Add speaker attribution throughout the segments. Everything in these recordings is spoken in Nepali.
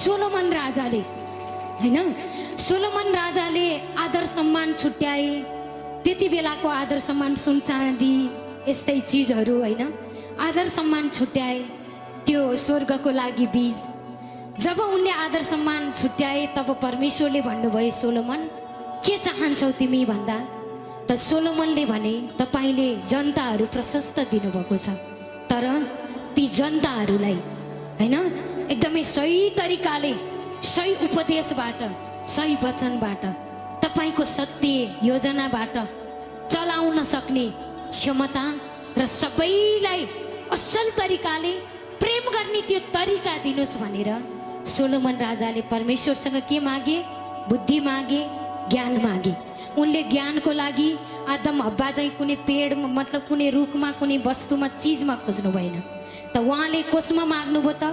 Speaker 1: सोलोमन राजाले हैन, सोलोमन राजाले आदर सम्मान छुट्याए। त्यति बेलाको आदर सम्मान सुन चाँदी यस्तै चिजहरू हैन, आदर सम्मान छुट्याए। त्यो स्वर्गको लागि बीज। जब उनले आदर सम्मान छुट्याए तब परमेश्वरले भन्नुभयो, सोलोमन के चाहन्छौ तिमी भन्दा त सोलोमनले भने, तपाईले जनताहरू प्रशस्त दिनुभएको छ, तर ती जनताहरूलाई हैन एकदमै सही तरिकाले, सही उपदेशबाट, सही वचनबाट, तपाईको सत्य योजनाबाट चलाउन सक्ने क्षमता र सबैलाई असल तरिकाले प्रेम गर्ने त्यो तरिका दिनुस् भनेर सोलोमन राजाले परमेश्वरसँग के मागे? बुद्धि मागे, ज्ञान मागे। उनले ज्ञानको लागि आदम हब्बा चाहिँ कुनै पेड मतलब कुनै रुखमा, कुनै वस्तुमा, चिजमा खोज्नु भएन। त उहाँले कसमा माग्नुभयो त?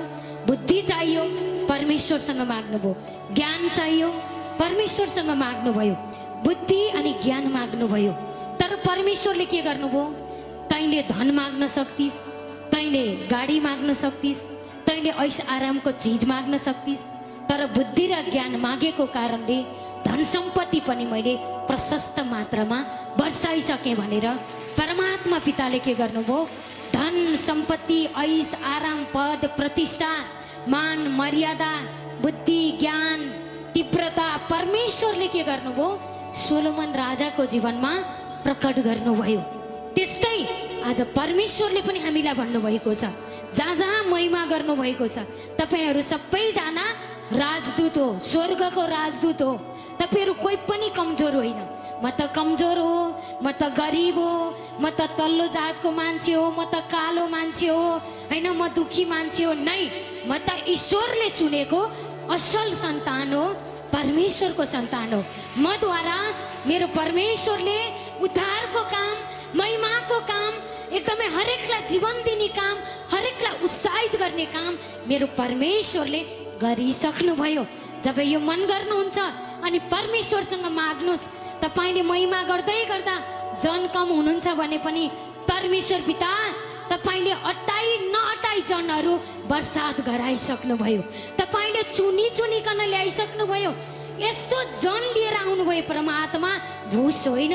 Speaker 1: बुद्धि चाहियो, परमेश्वरसँग माग्नुभयो। ज्ञान चाहियो, परमेश्वरसँग माग्नुभयो। बुद्धि अनि ज्ञान माग्नुभयो। तर परमेश्वरले के गर्नुभयो? तैँले धन माग्न सक्तिस्, तैँले गाडी माग्न सक्तिस्, तैँले ऐश आरामको चिज माग्न सक्तिस्, तर बुद्धि र ज्ञान मागेको कारणले धन सम्पत्ति पनि मैले प्रशस्त मात्रामा वर्षाइसकेँ भनेर परमात्मा पिताले के गर्नुभयो? धन सम्पत्ति, ऐश आराम, पद प्रतिष्ठा, मान मर्यादा, बुद्धि ज्ञान, तीव्रता परमेश्वरले के गर्नुभयो? सोलोमन राजाको जीवनमा प्रकट गर्नुभयो। त्यस्तै आज परमेश्वरले पनि हामीलाई भन्नुभएको छ, जहाँ जहाँ महिमा गर्नुभएको छ, तपाईहरू सबैजना राजदूत हो, स्वर्गको राजदूत हो। तपाईहरू कोही पनि कमजोर होइन। म त कमजोर हो, म त गरिब हो, म त तल्लो जातको मान्छे हो, म त कालो मान्छे हो हैन, म दुखी मान्छे हो नै। म त ईश्वरले चुनेको असल सन्तान हो, परमेश्वरको सन्तान हो। मद्वारा मेरो परमेश्वरले उद्धारको काम, महिमाको काम, एकदमै हरेकलाई जीवन दिने काम, हरेकलाई उत्साहित गर्ने काम मेरो परमेश्वरले गरिसक्नुभयो। जब यो मन गर्नुहुन्छ अनि परमेश्वरसँग माग्नुहोस्। तपाईले महिमा गर्दै गर्दा जन कम हुनुहुन्छ भने पनि परमेश्वर पिता तपाईले अटाई नअटाई जनहरू बर्सात गराइसक्नुभयो। तपाईले चुनी चुनिकन ल्याइसक्नुभयो। यस्तो जन लिएर आउनुभयो परमात्मा, भुस होइन,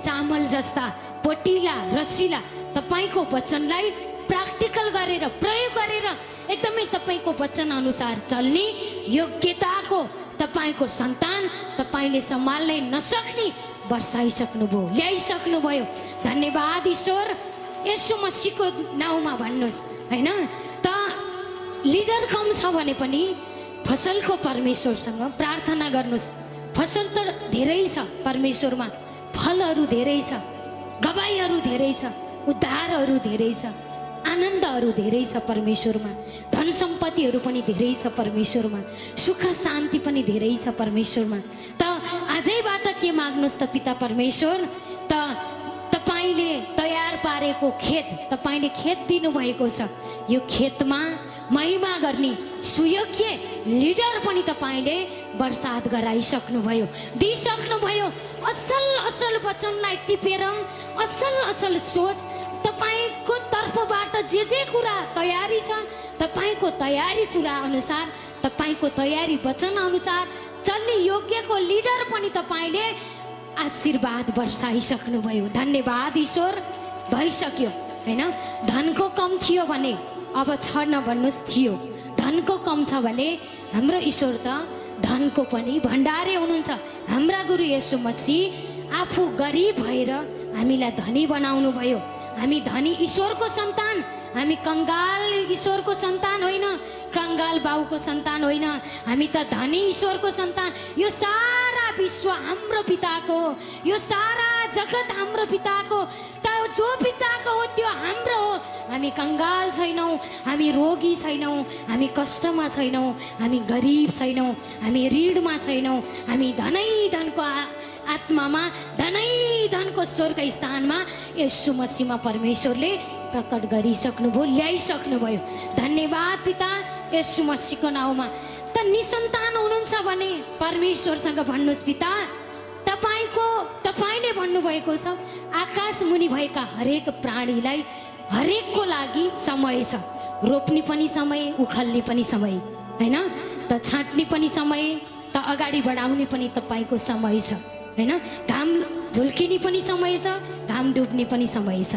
Speaker 1: चामल जस्ता पोटिला रसिला। तपाईको वचनलाई प्र्याक्टिकल गरेर, प्रयोग गरेर एकदमै तपाईको वचन अनुसार चल्ने योग्यताको तपाईको सन्तान तपाईले सम्हाल्नै नसक्ने वर्षाइसक्नुभयो, ल्याइसक्नुभयो। धन्यवाद ईश्वर। यसो मसीहको नाउँमा भन्नुहोस् हैन। त लिडर कम छ भने पनि फसलको परमेश्वरसँग प्रार्थना गर्नुहोस्। फसल त धेरै छ परमेश्वरमा, फलहरू धेरै छ, गवाईहरू धेरै छ, उद्धारहरू धेरै छ, आनन्दहरू धेरै छ परमेश्वरमा, धन सम्पत्तिहरू पनि धेरै छ परमेश्वरमा, सुख शान्ति पनि धेरै छ परमेश्वरमा। त आजैबाट के माग्नुहोस् त पिता परमेश्वर? त तपाईले तयार पारेको खेत, तपाईले खेत दिनुभएको छ, यो खेतमा महिमा गर्ने सुयोग्य लिडर पनि तपाईले बर्सात गराइसक्नुभयो, दिइसक्नुभयो। असल असल वचनलाई टिपेर, असल असल सोच, तपाईको तर्फबाट जे कुरा तयारी छ, तपाईको तयारी कुरा अनुसार, तपाईको तयारी वचन अनुसार चल्ने योग्यको लिडर पनि तपाईले आशीर्वाद वर्षाइसक्नुभयो। धन्यवाद ईश्वर। भइसक्यो हैन। धनको कम थियो भने अब छ नभन्नुहोस्, थियो। धनको कम छ भने हाम्रो ईश्वर त धनको पनि भण्डारे हुनुहुन्छ। हाम्रा गुरु येशू मसीह आफू गरिब भएर हामीलाई धनी बनाउनु भयो। हामी धनी ईश्वरको सन्तान, हामी कंगाल ईश्वरको सन्तान होइन, कंगाल बाउको सन्तान होइन, हामी त धनी ईश्वरको सन्तान। यो सारा विश्व हाम्रो पिताको, यो सारा जगत हाम्रो पिताको, त जो पिताको हो त्यो हाम्रो हो। हामी कंगाल छैनौँ, हामी रोगी छैनौँ, हामी कष्टमा छैनौँ, हामी गरिब छैनौँ, हामी ऋणमा छैनौँ, हामी धनै धनको आत्मामा, धनै धनको स्वर्ग स्थानमा येशू मसीहमा परमेश्वरले प्रकट गरिसक्नुभयो, ल्याइसक्नुभयो। धन्यवाद पिता येशू मसीहको नाउँमा। त निसन्तान हुनुहुन्छ भने परमेश्वरसँग भन्नुहोस्, पिता तपाईले भन्नुभएको छ आकाश मुनि भएका हरेक प्राणीलाई हरेकको लागि समय छ, रोप्ने पनि समय, उखाल्ने पनि समय हैन। त छाट्ने पनि समय, त अगाडि बढाउने पनि तपाईँको समय छ हैन। घाम झुल्किने पनि समय छ, घाम डुब्ने पनि समय छ।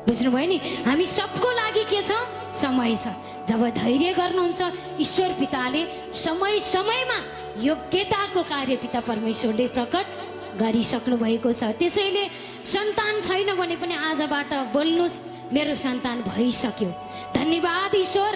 Speaker 1: बुझ्नुभयो नि? हामी सबको लागि के छ? समय छ। जब धैर्य गर्नुहुन्छ ईश्वर पिताले समय समयमा योग्यताको कार्य पिता परमेश्वरले प्रकट गरिसक्नु भएको छ। त्यसैले सन्तान छैन भने पनि आजबाट बोल्नुहोस्, मेरो सन्तान भइसक्यो। धन्यवाद ईश्वर,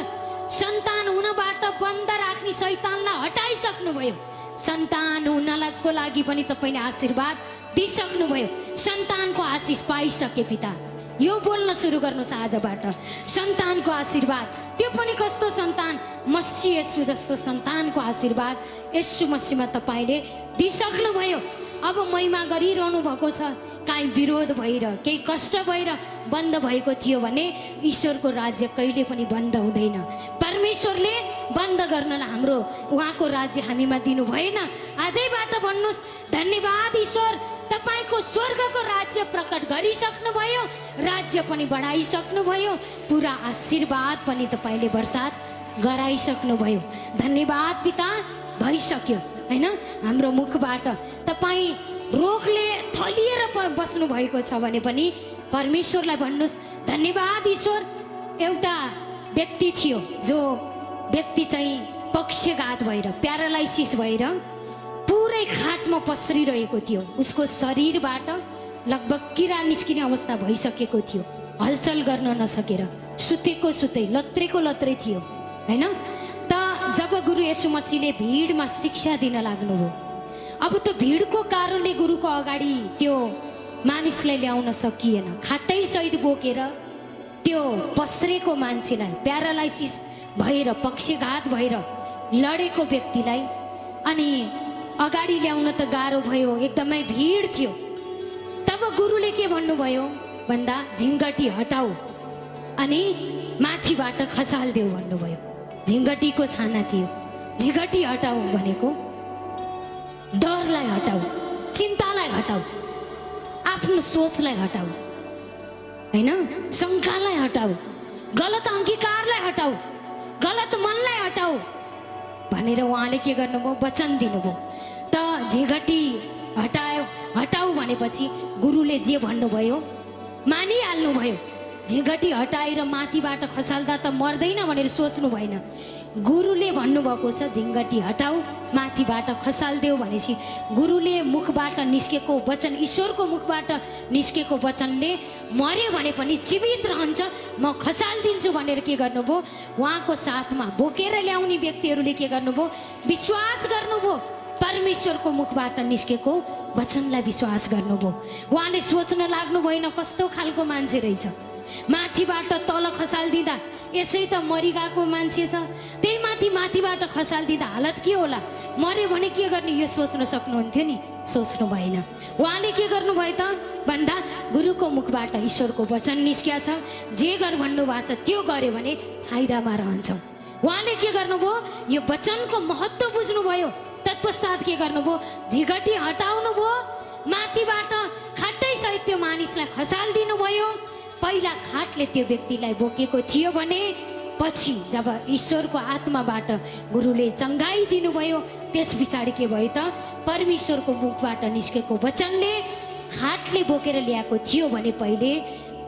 Speaker 1: सन्तान हुनबाट बन्द राख्ने शैतानलाई हटाइसक्नुभयो। सन्तान हुनको लागि पनि तपाईँले आशीर्वाद दिइसक्नुभयो। सन्तानको आशिष पाइसके पिता, यो बोल्न सुरु गर्नुहोस् आजबाट। सन्तानको आशीर्वाद, त्यो पनि कस्तो सन्तान? मसीह येशू जस्तो सन्तानको आशीर्वाद येशू मसीहमा तपाईँले दिइसक्नुभयो। अब महिमा गरिरहनु भएको छ। काहीँ विरोध भएर, केही कष्ट भएर बन्द भएको थियो भने ईश्वरको राज्य कहिले पनि बन्द हुँदैन। परमेश्वरले बन्द गर्नलाई हाम्रो उहाँको राज्य हामीमा दिनु भएन। आजैबाट भन्नुहोस्, धन्यवाद ईश्वर, तपाईँको स्वर्गको राज्य प्रकट गरिसक्नुभयो, राज्य पनि बढाइसक्नुभयो, पुरा आशीर्वाद पनि तपाईँले वर्षात गराइसक्नुभयो। धन्यवाद पिता, भइसक्यो हैन। हाम्रो मुखबाट तपाईँ रोगले थलिएर बस्नु भएको छ भने पनि परमेश्वरलाई भन्नुहोस्, धन्यवाद ईश्वर। एउटा व्यक्ति थियो, जो व्यक्ति चाहिँ पक्षघात भएर, प्यारालाइसिस भएर पुरै खाटमा पसरिरहेको थियो। उसको शरीरबाट लगभग किरा निस्किने अवस्था भइसकेको थियो। हलचल गर्न नसकेर सुतेको सुतै, लत्रेको लत्रै थियो हैन। त जब गुरु येशू मसीहले भिडमा शिक्षा दिन लाग्नुभयो, अब त्यो भिडको कारणले गुरुको अगाडि त्यो मानिसलाई ल्याउन सकिएन। खाटै सहित बोकेर त्यो पसरेको मान्छेलाई, प्यारालाइसिस भएर, पक्षघात भएर लडेको व्यक्तिलाई अनि अगाडि ल्याउन त गाह्रो भयो, एकदमै भिड थियो। तब गुरुले के भन्नुभयो भन्दा, झिङ्गटी हटाऊ अनि माथिबाट खसाल्देऊ भन्नुभयो। झिङ्गटीको छाना थियो। झिङ्गटी हटाऊ भनेको डरलाई हटाऊ, चिन्तालाई हटाऊ, आफ्नो सोचलाई हटाऊ हैन, शङ्कालाई हटाऊ, गलत अङ्गीकारलाई हटाऊ, गलत मनलाई हटाऊ भनेर उहाँले के गर्नुभयो? वचन दिनुभयो। त झिङ्गटी हटाऊ भनेपछि गुरुले जे भन्नुभयो मानिहाल्नुभयो। झिङ्गटी हटाएर माथिबाट खसाल्दा त मर्दैन भनेर सोच्नु भएन। गुरुले भन्नुभएको छ झिङ्गटी हटाऊ, माथिबाट खसाल्देऊ भनेपछि गुरुले मुखबाट निस्केको वचन, ईश्वरको मुखबाट निस्केको वचनले मर्यो भने पनि जीवित रहन्छ, म खसालिदिन्छु भनेर के गर्नुभयो? उहाँको साथमा बोकेर ल्याउने व्यक्तिहरूले के गर्नुभयो? विश्वास गर्नुभयो। परमेश्वरको मुखबाट निस्केको वचनलाई विश्वास गर्नुभयो। उहाँले सोच्न लाग्नु भएन कस्तो खालको मान्छे रहेछ, माथिबाट तल खसालिदिँदा यसै त मरिगएको मान्छे छ, त्यही माथिबाट खसालिदिँदा हालत के होला, मर्यो भने के गर्ने, यो सोच्न सक्नुहुन्थ्यो नि, सोच्नु भएन। उहाँले के गर्नुभयो त भन्दा, गुरुको मुखबाट ईश्वरको वचन निस्किया छ, जे गर भन्नुभएको छ त्यो गर्यो भने फाइदामा रहन्छौँ। उहाँले के गर्नुभयो? यो वचनको महत्त्व बुझ्नुभयो। तत्पश्चात के गर्नुभयो? झिङ्गटी हटाउनु भयो, माथिबाट खाटै सहित त्यो मानिसलाई खसालिदिनु भयो। पहिला खाटले त्यो व्यक्तिलाई बोकेको थियो भने पछि जब ईश्वरको आत्माबाट गुरुले चङ्गाई दिनुभयो, त्यस पछाडि के भयो त? परमेश्वरको मुखबाट निस्केको वचनले खाटले बोकेर ल्याएको थियो भने पहिले,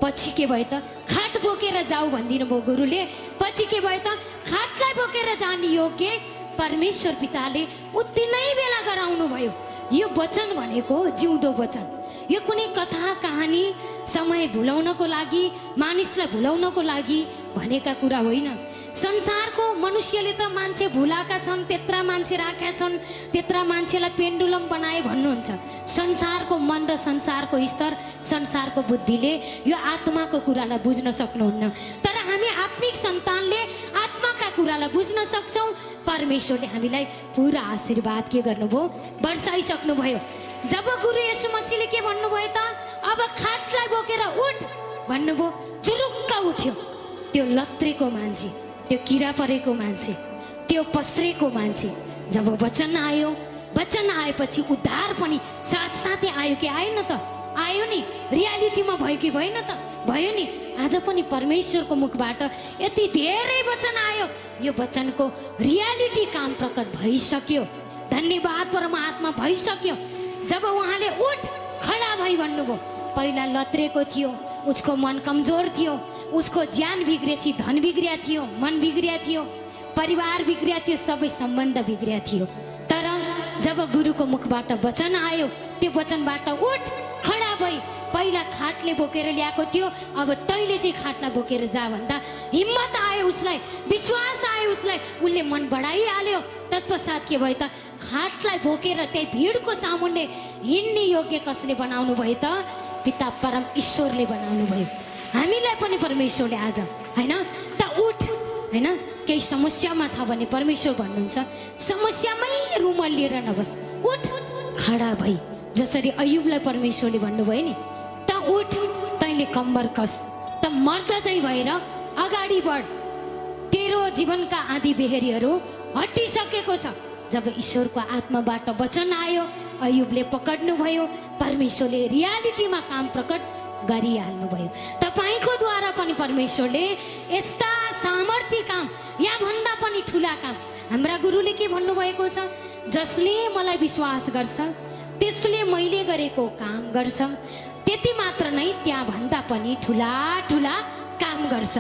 Speaker 1: पछि के भयो त? खाट बोकेर जाऊ भनिदिनु भयो गुरुले। पछि के भयो त? खाटलाई बोकेर जाने योग्य परमेश्वर पिताले उति नै बेला गराउनु भयो। यो वचन भनेको जिउँदो वचन, यो कुनै कथा कहानी समय भुलाउनको लागि, मानिसलाई भुलाउनको लागि भनेका कुरा होइन। संसारको मनुष्यले त मान्छे भुलाएका छन्, त्यत्रा मान्छे राखेका छन्, त्यत्रा मान्छेलाई पेन्डुलम बनाए भन्नुहुन्छ। संसारको मन र संसारको स्तर, संसारको बुद्धिले यो आत्माको कुरालाई बुझ्न सक्नुहुन्न। तर हामी आत्मिक सन्तानले आत्माका कुरालाई बुझ्न सक्छौँ। परमेश्वरले हामीलाई पुरा आशीर्वाद के गर्नुभयो? वर्षाइसक्नुभयो। जब गुरु येशू मसीहले के भन्नुभयो त? अब खाटलाई बोकेर उठ भन्नुभयो, जुरुक्क उठ्यो। त्यो लत्रेको मान्छे, त्यो किरा परेको मान्छे, त्यो पसरेको मान्छे। जब वचन आयो, वचन आएपछि उद्धार पनि साथसाथै आयो कि आएन त? आयो नि, रियालिटीमा भयो कि भएन त? भयो नि, आज पनि परमेश्वरको मुखबाट यति धेरै वचन आयो, यो वचनको रियालिटी काम प्रकट भइसक्यो। धन्यवाद परमात्मा, भइसक्यो। जब उहाँले उठ खडा भई भन्नुभयो, पहिला लत्रेको थियो, उसको मन कमजोर थियो, उसको ज्यान बिग्रेपछि धन बिग्रिया थियो, मन बिग्रिया थियो, परिवार बिग्रिया थियो, सबै सम्बन्ध बिग्रिया थियो। तर जब गुरुको मुखबाट वचन आयो, त्यो वचनबाट उठ खडा भई, पहिला खाटले बोकेर ल्याएको थियो, अब तैले चाहिँ खाटलाई बोकेर जा भन्दा हिम्मत आयो उसलाई, विश्वास आयो उसलाई, उसले मन बढाइहाल्यो। तत्पश्चात के भयो त, खाटलाई बोकेर त्यही भिडको सामुन्ने हिँड्ने योग्य कसले बनाउनु भयो त? पिता परम ईश्वरले बनाउनु भयो। हामीलाई पनि परमेश्वरले आज हैन त उठ, हैन केही समस्यामा छ भने परमेश्वर भन्नुहुन्छ समस्यामै रुमाल लिएर नबस, उठ खडा भई। जसरी अयुबलाई परमेश्वरले भन्नुभयो नि, त उठ, तैँले कम्बर कस, त मर्द चाहिँ भएर अगाडि बढ, तेरो जीवनका आँधी बेहेरीहरू हटिसकेको छ। जब ईश्वरको आत्माबाट वचन आयो, अयुबले पकड्नु भयो, परमेश्वरले रियालिटीमा काम प्रकट गरिहाल्नुभयो। तपाईँको द्वारा पनि परमेश्वरले यस्ता सामर्थ्य काम, याभन्दा पनि ठुला काम, हाम्रा गुरुले के भन्नुभएको छ, जसले मलाई विश्वास गर्छ त्यसले मैले गरेको काम गर्छ, त्यति मात्र नै त्यहाँ भन्दा पनि ठुला ठुला काम गर्छ।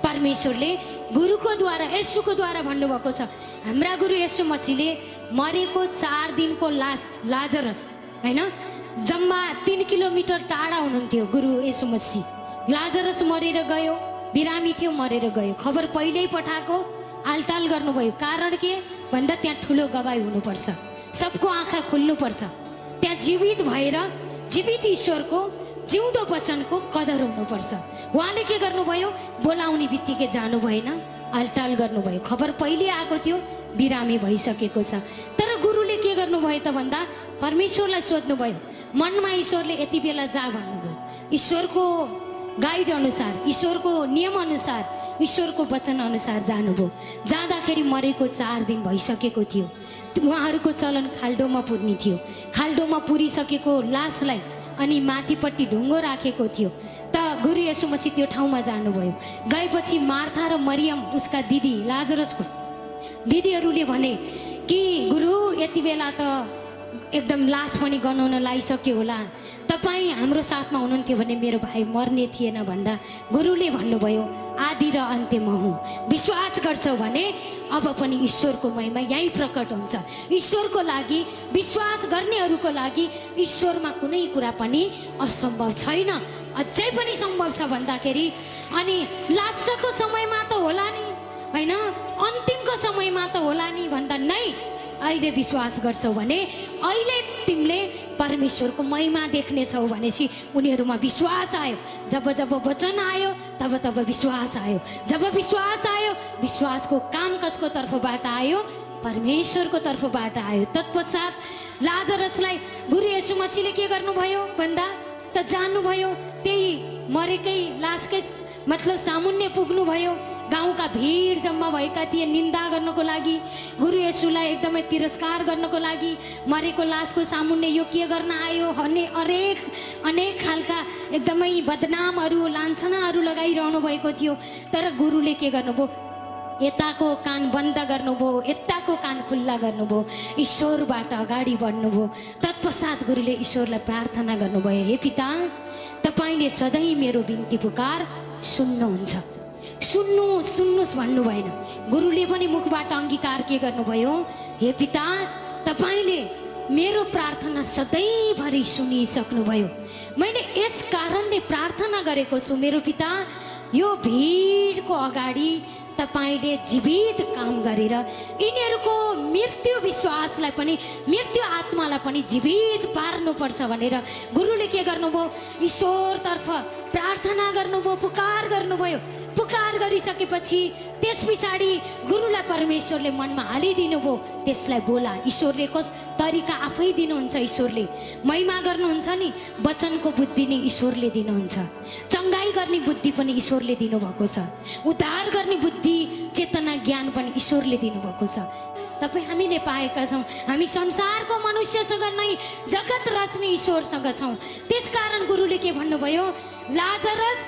Speaker 1: परमेश्वरले गुरुको द्वारा, येशूको द्वारा भन्नुभएको छ। हाम्रा गुरु येशू मसीहले मरेको 4 दिनको लास लाजरस, हैन जम्मा 3 किलोमिटर टाढा हुनुहुन्थ्यो गुरु येशू मसीह। लाजरस मरेर गयो, बिरामी थियो, मरेर गयो। खबर पहिल्यै पठाएको, आलटाल गर्नुभयो। कारण के भन्दा त्यहाँ ठुलो गवाई हुनुपर्छ, सबको आँखा खुल्नुपर्छ। त्यहाँ जीवित भएर जीवित ईश्वरको जिउँदो वचनको कदर हुनुपर्छ। उहाँले के गर्नुभयो, बोलाउने बित्तिकै जानु भएन, आलटाल गर्नुभयो। खबर पहिले आएको थियो, बिरामी भइसकेको छ। तर गुरुले के गर्नुभयो त भन्दा परमेश्वरलाई सोध्नुभयो, मनमा ईश्वरले यति बेला जा भन्नुभयो। ईश्वरको गाइड अनुसार, ईश्वरको नियम अनुसार, ईश्वरको वचन अनुसार जानुभयो। जाँदाखेरि मरेको 4 दिन भइसकेको थियो। उहाँहरूको चलन खाल्डोमा पुर्ने थियो। खाल्डोमा पुरिसकेको लासलाई अनि माथिपट्टि ढुङ्गो राखेको थियो। त गुरु येशू मसीह त्यो ठाउँमा जानुभयो। गएपछि मार्था र मरियम, उसका दिदी, लाजरसको दिदीहरूले भने कि गुरु यति बेला त एकदम लास पनि गनाउन लागिसक्यो होला, तपाईँ हाम्रो साथमा हुनुहुन्थ्यो भने मेरो भाइ मर्ने थिएन भन्दा गुरुले भन्नुभयो, आदि र अन्त्य म हुँ। विश्वास गर्छौ भने अब पनि ईश्वरको महिमा यहीँ प्रकट हुन्छ। ईश्वरको लागि, विश्वास गर्नेहरूको लागि ईश्वरमा कुनै कुरा पनि असम्भव छैन। अझै पनि सम्भव छ भन्दाखेरि अनि लास्टको समयमा त होला नि, होइन अन्तिमको समयमा त होला नि भन्दा नै अहिले विश्वास गर्छौ भने अहिले तिमीले परमेश्वरको महिमा देख्नेछौ भनेपछि उनीहरूमा विश्वास आयो। जब जब वचन आयो तब तब विश्वास आयो। जब विश्वास आयो, विश्वासको काम कसको तर्फबाट आयो? परमेश्वरको तर्फबाट आयो। तत्पश्चात लाजरसलाई गुरु येशू मसीहले के गर्नुभयो भन्दा त जान्नुभयो, त्यही मरेकै लासकै मतलब सामुन्ने पुग्नुभयो। गाउँका भिड जम्मा भएका थिए निन्दा गर्नको लागि, गुरु येशूलाई एकदमै तिरस्कार गर्नको लागि। मरेको लासको सामुन्ने यो के गर्न आयो, अनेक खालका एकदमै बदनामहरू, लान्छनाहरू लगाइरहनु भएको थियो। तर गुरुले के गर्नुभयो, यताको कान बन्द गर्नुभयो, यताको कान खुल्ला गर्नुभयो, ईश्वरबाट अगाडि बढ्नुभयो। तत्पश्चात गुरुले ईश्वरलाई प्रार्थना गर्नुभयो, हे पिता, तपाईँले सधैँ मेरो बिन्ती पुकार सुन्नुहुन्छ, सुन्नुहोस् भन्नु भएन। गुरुले पनि मुखबाट अङ्गीकार के गर्नुभयो, हे पिता, तपाईँले मेरो प्रार्थना सधैँभरि सुनिसक्नुभयो। मैले यस कारणले प्रार्थना गरेको छु, मेरो पिता, यो भिडको अगाडि तपाईँले जीवित काम गरेर यिनीहरूको मृत्यु विश्वासलाई पनि, मृत्यु आत्मालाई पनि जीवित पार्नुपर्छ भनेर गुरुले के गर्नुभयो, ईश्वरतर्फ प्रार्थना गर्नुभयो, पुकार गर्नुभयो। पुकार गरिसकेपछि त्यस पछाडि गुरुलाई परमेश्वरले मनमा हालिदिनु भयो, त्यसलाई बोला। ईश्वरले कस तरिका आफै दिनुहुन्छ। ईश्वरले महिमा गर्नुहुन्छ नि, वचनको बुद्धि नै ईश्वरले दिनुहुन्छ। चङ्गाई गर्ने बुद्धि पनि ईश्वरले दिनुभएको छ। उद्धार गर्ने बुद्धि, चेतना, ज्ञान पनि ईश्वरले दिनुभएको छ। तपाईँ हामीले पाएका छौँ। हामी संसारको मनुष्यसँग नै जगत रच्ने ईश्वरसँग छौँ। त्यसकारण गुरुले के भन्नुभयो, लाजरस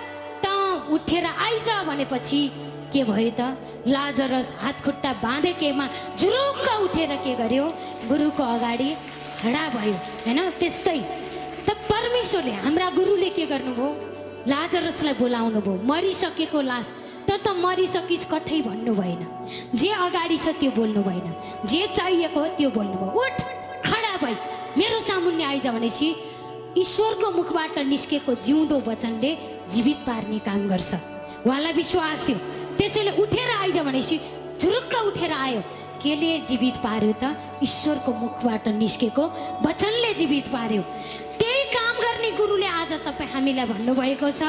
Speaker 1: उठेर आइज भनेपछि के भयो त? लाजरस हात खुट्टा बाँधेकेमा झुरुक्क उठेर के गर्यो? गुरुको अगाडि खडा भयो हैन? त्यस्तै त परमेश्वरले, हाम्रा गुरुले के गर्नुभयो? लाजरसलाई बोलाउनु भयो। मरिसकेको लास, त मरिसकिस् कठै भन्नु भएन। जे अगाडि छ त्यो बोल्नु भएन, जे चाहिएको त्यो बोल्नुभयो। उठ, खडा भई मेरो सामुन्ने आइज भनेपछि ईश्वरको मुखबाट निस्केको जिउँदो वचनले जीवित पार्ने काम गर्छ। उहाँलाई विश्वास थियो, त्यसैले उठेर आइज भनेपछि झुरुक्क उठेर आयो। केले जीवित पार्यो त? ईश्वरको मुखबाट निस्केको वचनले जीवित पार्यो। त्यही काम गर्ने गुरुले आज तपाईँ हामीलाई भन्नुभएको छ,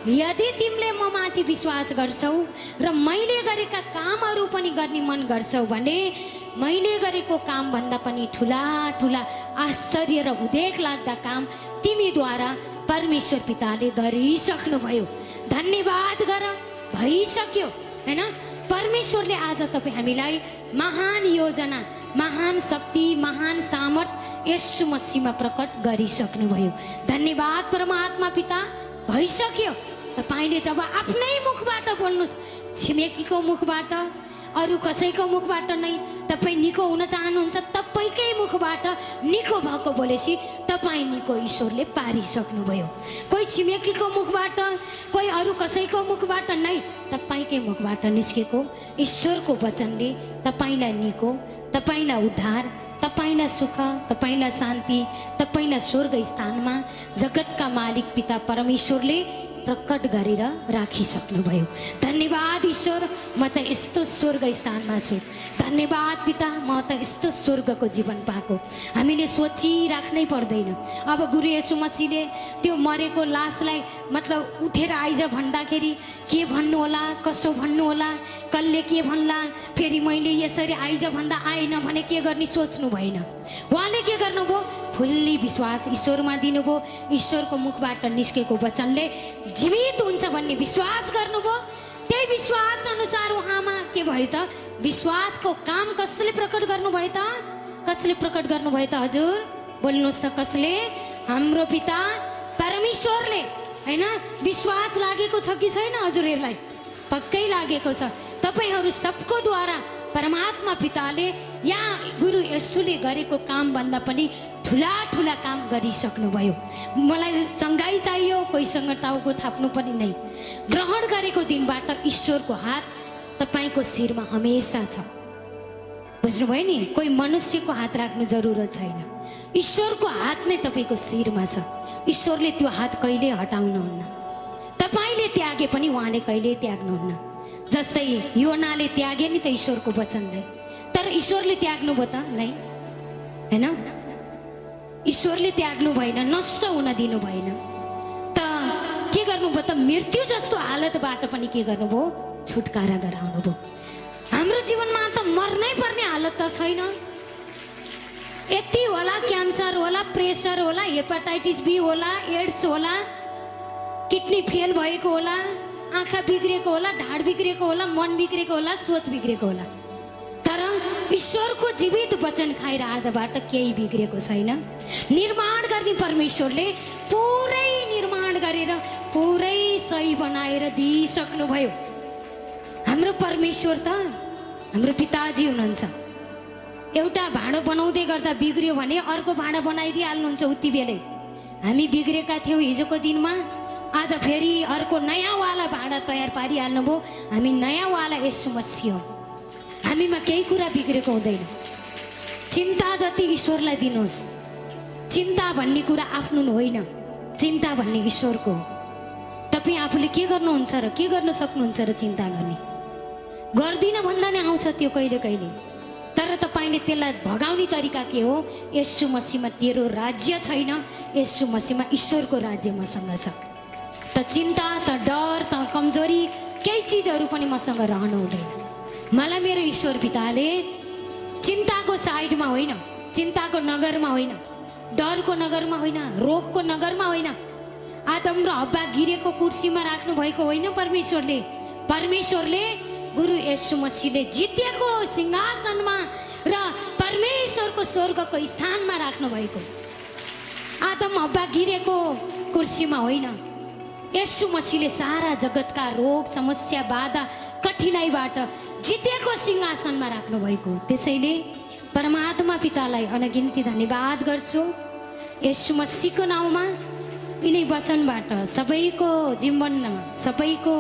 Speaker 1: यदि तिमीले म माथि विश्वास गर्छौ र मैले गरेका कामहरू पनि गर्ने मन गर्छौ भने मैले गरेको काम भन्दा पनि ठुला ठुला आश्चर्य र उदेक लाग्दा काम तिमीद्वारा परमेश्वर पिताले गरिसक्नुभयो। धन्यवाद गर, भइसक्यो हैन? परमेश्वरले आज तपाईँ हामीलाई महान योजना, महान शक्ति, महान सामर्थ यीशु मसीहमा प्रकट गरिसक्नुभयो। धन्यवाद परमात्मा पिता, भइसक्यो। तपाईले जब आफ्नै मुखबाट बोल्नुस्, छिमेकीको मुखबाट, अरू कसैको मुखबाट नै तपाईँ निको हुन चाहनुहुन्छ, तपाईँकै मुखबाट निको भएको बोलेपछि तपाईँ निको ईश्वरले पारिसक्नुभयो। कोही छिमेकीको मुखबाट, कोही अरू कसैको मुखबाट नै, तपाईँकै मुखबाट निस्केको ईश्वरको वचनले तपाईँलाई निको, तपाईँलाई उद्धार, तपाईँलाई सुख, तपाईँलाई शान्ति, तपाईँलाई स्वर्ग स्थानमा जगतका मालिक पिता परमेश्वरले प्रकट गरेर राखिसक्नुभयो। धन्यवाद ईश्वर, म त यस्तो स्वर्ग स्थानमा छु। धन्यवाद पिता, म त यस्तो स्वर्गको जीवन पाएको हामीले सोचिराख्नै पर्दैन। अब गुरु येशू मसीहले त्यो मरेको लासलाई मतलब उठेर आइज भन्दाखेरि के भन्नु होला, कसो भन्नु होला, कसले के भन्ला, फेरि मैले यसरी आइज भन्दा आएन भने के गर्ने सोच्नु भएन। उहाँले के गर्नुभयो? फुल्ली विश्वास ईश्वरमा दिनुभयो। ईश्वरको मुखबाट निस्केको वचनले जीवित हुन्छ भन्ने विश्वास गर्नुभयो। त्यही विश्वास अनुसार उहाँमा के भयो त? विश्वासको काम कसले प्रकट गर्नुभयो त? कसले प्रकट गर्नुभयो त? हजुर बोल्नुहोस् त, कसले? हाम्रो पिता परमेश्वरले हैन? विश्वास लागेको छ कि छैन हजुरहरूलाई? पक्कै लागेको छ। तपाईहरू सबको द्वारा परमात्मा पिताले यहाँ गुरु येशूले गरेको काम भन्दा पनि ठुला ठुला काम गरिसक्नुभयो। मलाई चङ्गाई चाहियो, कोहीसँग टाउको थाप्नु पनि नै। ग्रहण गरेको दिनबाट ईश्वरको हात तपाईँको शिरमा हमेसा छ। बुझ्नुभयो नि? कोही मनुष्यको हात राख्नु जरुरत छैन। ईश्वरको हात नै तपाईँको शिरमा छ। ईश्वरले त्यो हात कहिले हटाउनुहुन्न। तपाईँले त्यागे पनि उहाँले कहिले त्याग्नुहुन्न। जस्तै योनाले त्यागे नि त ईश्वरको वचनलाई, तर ईश्वरले त्याग्नु भयो त? नै हैन? ईश्वरले त्याग्नु भएन, नष्ट हुन दिनु भएन। त के गर्नुभयो त? मृत्यु जस्तो हालतबाट पनि के गर्नुभयो? छुटकारा गराउनु भयो। हाम्रो जीवनमा त मर्नै पर्ने हालत त छैन। यति होला, क्यान्सर होला, प्रेसर होला, हेपाटाइटिस बी होला, एड्स होला, किडनी फेल भएको होला, आँखा बिग्रेको होला, ढाड बिग्रेको होला, मन बिग्रेको होला, सोच बिग्रेको होला, तर ईश्वरको जीवित वचन खाएर आजबाट केही बिग्रेको छैन। निर्माण गर्ने परमेश्वरले पुरै निर्माण गरेर पुरै सही बनाएर दिइसक्नुभयो। हाम्रो परमेश्वर त हाम्रो पिताजी हुनुहुन्छ। एउटा भाँडो बनाउँदै गर्दा बिग्रियो भने अर्को भाँडो बनाइदिइहाल्नुहुन्छ उति बेलै। हामी बिग्रेका थियौँ हिजोको दिनमा, आज फेरि अर्को नयाँवाला भाँडा तयार पारिहाल्नुभयो। हामी नयाँवाला येशू मसीह हो। हामीमा केही कुरा बिग्रेको हुँदैन। चिन्ता जति ईश्वरलाई दिनुहोस्। चिन्ता भन्ने कुरा आफ्नो होइन, चिन्ता भन्ने ईश्वरको हो। तपाईँ आफूले के गर्नुहुन्छ र के गर्न सक्नुहुन्छ र चिन्ता गर्ने? गर्दिन भन्दा नै आउँछ त्यो कहिले कहिले, तर तपाईँले त्यसलाई भगाउने तरिका के हो? येशू मसीहमा तेरो राज्य छैन, येशू मसीहमा ईश्वरको राज्य मसँग छ। त चिन्ता, त डर, त कमजोरी केही चिजहरू पनि मसँग रहनु हुँदैन। मलाई मेरो ईश्वर पिताले चिन्ताको साइडमा होइन, चिन्ताको नगरमा होइन, डरको नगरमा होइन, रोगको नगरमा होइन, आदम र हव्वा गिरेको कुर्सीमा राख्नु भएको होइन। परमेश्वरले गुरु येशू मसीहले जितेको सिंहासनमा र परमेश्वरको स्वर्गको स्थानमा राख्नु भएको। आदम हव्वा गिरेको कुर्सीमा होइन, येशू मसीहले सारा जगतका रोग समस्या बाधा कठिनाइबाट जितेको सिंहासनमा राख्नु भएको। त्यसैले परमात्मा पितालाई अनगिन्ती धन्यवाद गर्छु। येशू मसीहको नाउँमा यिनै वचनबाट सबैको जीवनमा, सबैको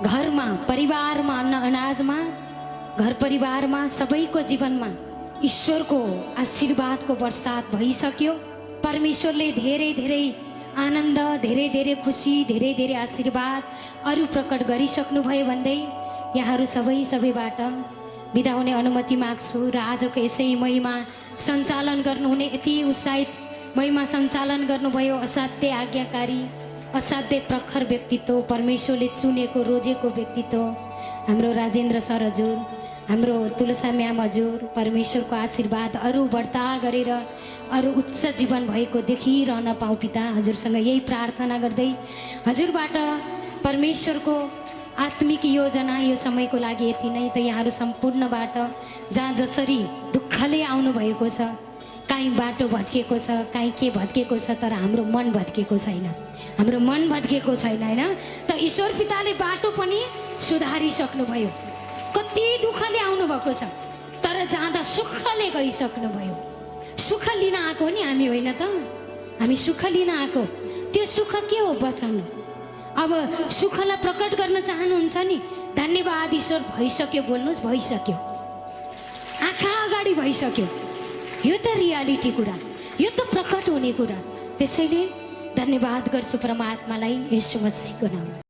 Speaker 1: घरमा, परिवारमा, अन्न अनाजमा, घर परिवारमा, सबैको जीवनमा ईश्वरको आशीर्वादको वर्षात भइसक्यो। परमेश्वरले धेरै धेरै आनन्द, धेरै धेरै खुसी, धेरै धेरै आशीर्वाद अरू प्रकट गरिसक्नुभयो भन्दै यहाँहरू सबैबाट बिदा हुने अनुमति माग्छु र आजको यसै महिमा सञ्चालन गर्नुहुने यति उत्साहित महिमा सञ्चालन गर्नुभयो असाध्य आज्ञाकारी, असाध्य प्रखर व्यक्तित्व, परमेश्वरले चुनेको रोजेको व्यक्तित्व हाम्रो राजेन्द्र सर हजुर, हाम्रो तुलसा म्याम हजुर, परमेश्वरको आशीर्वाद अरू बढ्ता गरेर अरू उच्च जीवन भएको देखिरहन पाऊँ पिता। हजुरसँग यही प्रार्थना गर्दै हजुरबाट परमेश्वरको आत्मिक योजना यो समयको लागि यति नै। त यहाँहरू सम्पूर्णबाट जहाँ जसरी दुःखले आउनुभएको छ, काहीँ बाटो भत्केको छ, काहीँ के भत्केको छ, तर हाम्रो मन भत्केको छैन, हाम्रो मन भत्केको छैन होइन। त ईश्वर पिताले बाटो पनि सुधारिसक्नुभयो। कति दुःखले आउनुभएको छ तर जाँदा सुखले गइसक्नुभयो। सुख लिन आएको नि हामी होइन त, हामी सुख लिन आएको। त्यो सुख के हो? वचन। अब सुखलाई प्रकट गर्न चाहनुहुन्छ नि, धन्यवाद ईश्वर, भइसक्यो, बोल्नुहोस्, भइसक्यो, आँखा अगाडि भइसक्यो। यो त रियालिटी कुरा, यो त प्रकट हुने कुरा। त्यसैले धन्यवाद गर्छु परमात्मालाई येशू मसीहको नाममा।